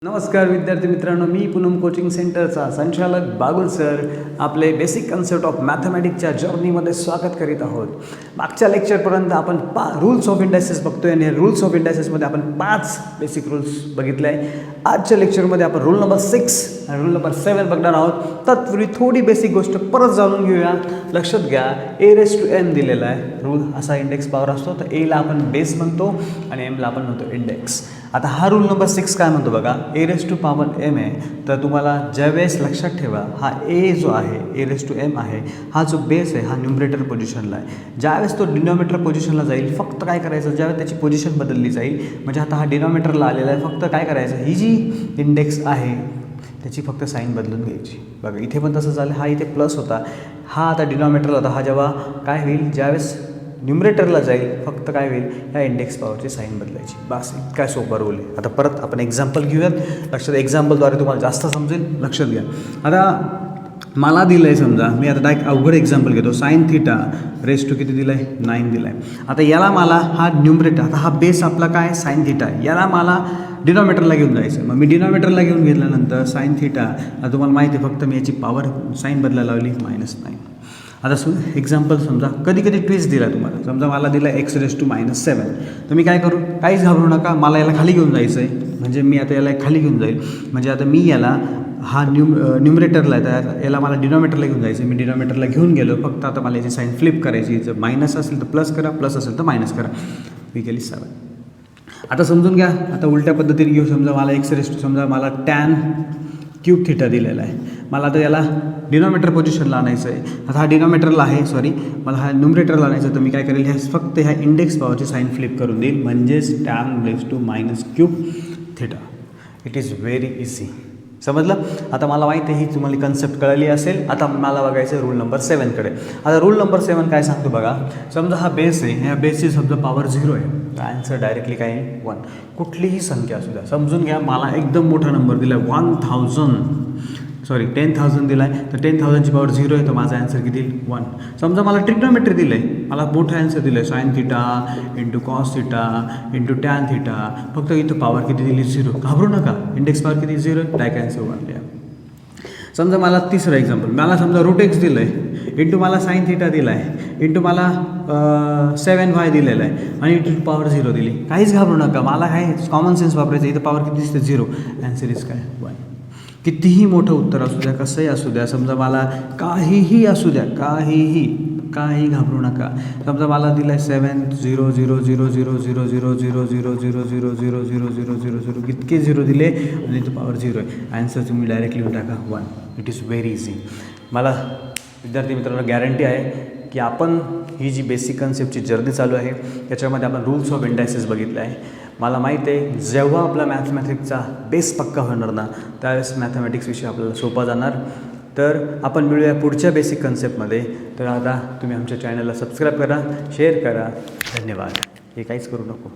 नमस्कार विद्यार्थी मित्रांनो, मी पूनम कोचिंग सेंटरचा संचालक बागुल सर आपले बेसिक कन्सेप्ट ऑफ मॅथमॅटिक्सच्या जर्नीमध्ये स्वागत करीत आहोत. मागच्या लेक्चरपर्यंत आपण रूल्स ऑफ इंडायसेस बघतोय आणि रूल्स ऑफ इंडायसेसमध्ये आपण 5 बेसिक रूल्स बघितले आहे. आजच्या लेक्चरमध्ये आपण रूल नंबर 6 आणि रूल नंबर 7 बघणार आहोत. तत्पूर्वी थोडी बेसिक गोष्ट परत जाणून घेऊया. लक्षात घ्या, a⁻n दिलेला आहे. रूल असा इंडेक्स पॉवर असतो, तर एला आपण बेस म्हणतो आणि एमला आपण म्हणतो इंडेक्स. आता हा रूल नंबर 6 काय म्हणतो बघा, a⁻m आहे. तर तुम्हाला ज्यावेळेस लक्षात ठेवा, हा ए जो आहे a⁻m आहे, हा जो बेस आहे हा न्यूमरेटर पोझिशनला आहे. ज्यावेळेस तो डिनॉमिनेटर पोझिशनला जाईल, फक्त काय करायचं, ज्यावेळेस त्याची पोझिशन बदलली जाईल, म्हणजे आता हा डिनॉमिनेटरला आलेला आहे, फक्त काय करायचं, ही जी इंडेक्स आहे त्याची फक्त साईन बदलून घ्यायची. बघा इथे पण तसं झालं, हा इथे प्लस होता, हा आता डिनॉमिनेटरला होता, हा जेव्हा काय होईल, ज्यावेळेस न्यूमरेटरला जाईल, फक्त काय होईल, या इंडेक्स पॉवरची साईन बदलायची. बस काय सोपं रूल आहे. आता परत आपण एक्झाम्पल घेऊयात. लक्षात, एक्झाम्पलद्वारे तुम्हाला जास्त समजेल. लक्षात घ्या. आता मला दिलं आहे, समजा मी आता डायरेक्ट अवघड एक्झाम्पल घेतो. sin θ किती दिलं आहे, 9 दिलं आहे. आता याला मला हा न्यूमरेटर, आता हा बेस आपला काय sin θ, याला मला डिनॉमिनेटरला घेऊन जायचं. मग मी डिनॉमिनेटरला घेऊन घेतल्यानंतर sin θ, आता तुम्हाला माहिती आहे, फक्त मी याची पॉवर साईन बदलायला लावली -9. आता एक्झाम्पल समजा, कधी कधी ट्विस्ट दिला तुम्हाला, समजा मला दिला x⁻⁷. तर मी काय करू, काहीच घाबरू नका, मला याला खाली घेऊन जायचं आहे. म्हणजे मी आता याला खाली घेऊन जाईल, म्हणजे आता मी याला हा न्यूमरेटरला आहे, याला मला डिनॉमिनेटरला घेऊन जायचं. मी डिनॉमिनेटरला घेऊन गेलो, फक्त आता मला याची साईन फ्लिप करायची. जर मायनस असेल तर प्लस करा, प्लस असेल तर मायनस करा. मी केली 7. आता समजून घ्या, आता उलट्या पद्धतीने घेऊ. समजा मला समजा मला tan³ θ दिलेला आहे. मला आता याला डिनॉमिनेटर पोझिशनला आणायचं आहे. आता हा डिनॉमिनेटरला आहे, सॉरी, मला हा न्यूमरेटरला आणायचं. तर मी काय करेल, फक्त ह्या इंडेक्स पॉवरची साईन फ्लिप करून देईल, म्हणजेच tan⁻³ θ. It is very easy. समजलं. आता मला माहिती आहे ही तुम्हाला कन्सेप्ट कळली असेल. आता मला बघायचं रूल नंबर 7 कडे. आता रूल नंबर 7 काय सांगतो बघा, समजा हा बेस आहे, ह्या बेसची समजा पॉवर 0 आहे, तर आन्सर डायरेक्टली काय आहे, 1. कुठलीही संख्या असू द्या. समजून घ्या, मला एकदम मोठा नंबर दिला आहे, 10,000 दिला आहे, तर 10,000ची पॉवर 0 आहे, तर माझा आन्सर किती येईल, 1. समजा मला ट्रिग्नोमेट्री दिलं आहे, मला मोठं आन्सर दिलं आहे, sin θ × cos θ × tan θ, फक्त इथं पॉवर किती दिली, 0. घाबरू नका, इंडेक्स पॉवर किती, 0, डायरेक्ट आन्सर 1 द्या. समजा मला तिसरं एक्झाम्पल, मला समजा √x दिलं आहे, इंटू मला sin θ दिला आहे, इंटू मला 7y दिलेलं आहे, आणि इंटू पॉवर 0 दिली. काहीच घाबरू नका, मला काय कॉमन सेन्स वापरायचं. इथं पॉवर किती दिसते, 0. आन्सर इज काय, 1. कितीही मोठं उत्तर असू द्या, कसंही असू द्या, समजा मला काहीही असू द्या, काही घाबरू नका. समजा मला दिलं आहे 7,0,0,0,0,0,0,0,0,0,0,0,0,0,0,0,0,0,0,0,0,0,0,0,0,0,0,0,0,0,0,0,0 कितके 0 दिले, आणि तो पॉवर 0 आहे. आन्सर तुम्ही डायरेक्ट लिहून टाका, 1. It is very easy. मला विद्यार्थी मित्रांनो गॅरंटी आहे की आपण ही जी बेसिक कन्सेप्टची जर्नी चालू आहे, त्याच्यामध्ये आपण रूल्स ऑफ इंडायसेस बघितले आहे. मला माहीत आहे, जेव्हा आपला मॅथमॅटिक्सचा बेस पक्का होणार ना, त्यावेळेस मॅथमॅटिक्स विषय आपल्याला सोपा जाणार. तर आपण मिळूया पुढच्या बेसिक कन्सेप्टमध्ये. तर आता तुम्ही आमच्या चॅनलला सबस्क्राईब करा, शेअर करा. धन्यवाद. हे काहीच करू नको.